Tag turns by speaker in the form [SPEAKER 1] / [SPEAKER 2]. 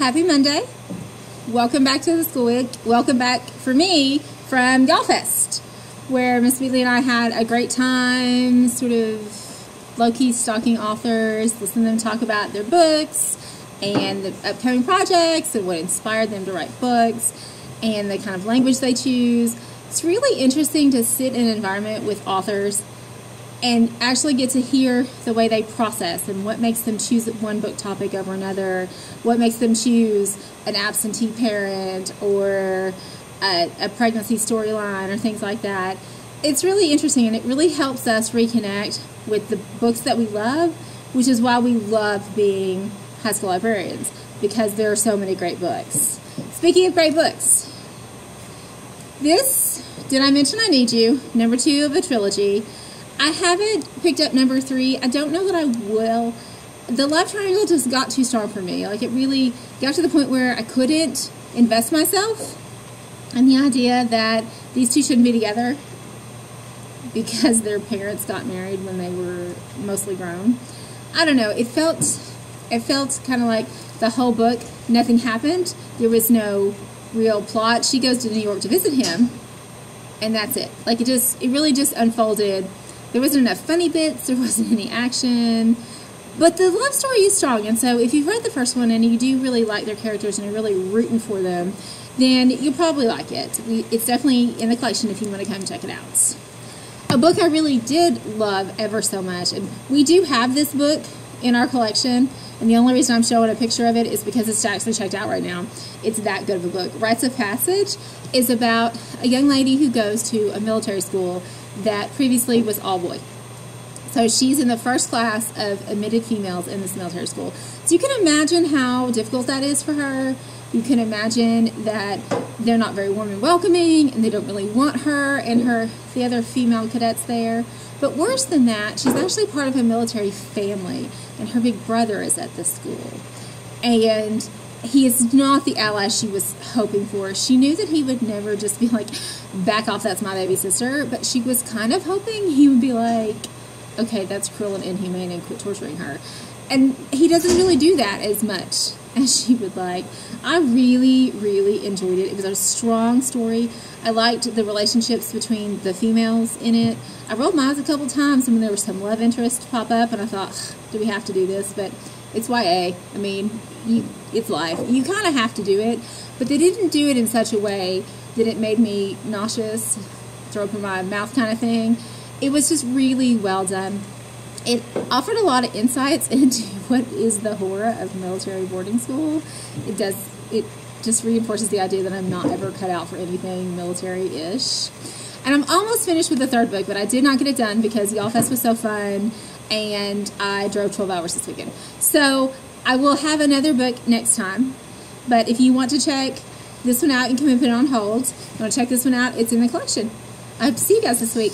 [SPEAKER 1] Happy Monday. Welcome back to the school week. Welcome back for me from YALLFest, where Miss Wheatley and I had a great time, sort of low-key stalking authors, listening to them talk about their books and the upcoming projects and what inspired them to write books and the kind of language they choose. It's really interesting to sit in an environment with authors and actually get to hear the way they process and what makes them choose one book topic over another, what makes them choose an absentee parent or a pregnancy storyline or things like that. It's really interesting, and it really helps us reconnect with the books that we love, which is why we love being high school librarians, because there are so many great books. Speaking of great books, this, Did I Mention I Need You, number 2 of a trilogy. I haven't picked up number 3. I don't know that I will. The love triangle just got too strong for me. Like, it really got to the point where I couldn't invest myself in the idea that these two shouldn't be together because their parents got married when they were mostly grown. I don't know. It felt kind of like the whole book, nothing happened. There was no real plot. She goes to New York to visit him, and that's it. Like, it really just unfolded. There wasn't enough funny bits, there wasn't any action, but the love story is strong, and so if you've read the first one and you do really like their characters and you're really rooting for them, then you'll probably like it. It's definitely in the collection if you want to come check it out. A book I really did love ever so much, and we do have this book in our collection, and the only reason I'm showing a picture of it is because it's actually checked out right now. It's that good of a book. Rites of Passage is about a young lady who goes to a military school that previously was all boy. So she's in the first class of admitted females in this military school. So you can imagine how difficult that is for her. You can imagine that they're not very warm and welcoming, and they don't really want her and the other female cadets there. But worse than that, she's actually part of a military family, and her big brother is at this school. And he is not the ally she was hoping for. She knew that he would never just be like, back off, that's my baby sister, but she was kind of hoping he would be like, okay, that's cruel and inhumane, and quit torturing her. And he doesn't really do that as much as she would like. I really, really enjoyed it. It was a strong story. I liked the relationships between the females in it. I rolled my eyes a couple times when there was some love interest pop up, and I thought, do we have to do this? But it's YA. I mean, it's life. You kind of have to do it, but they didn't do it in such a way that it made me nauseous, throw up in my mouth kind of thing. It was just really well done. It offered a lot of insights into what is the horror of military boarding school. It just reinforces the idea that I'm not ever cut out for anything military-ish. And I'm almost finished with the 3rd book, but I did not get it done because YALLFest was so fun, and I drove 12 hours this weekend. So I will have another book next time. But if you want to check this one out, you can put it on hold. If you want to check this one out, it's in the collection. I hope to see you guys this week.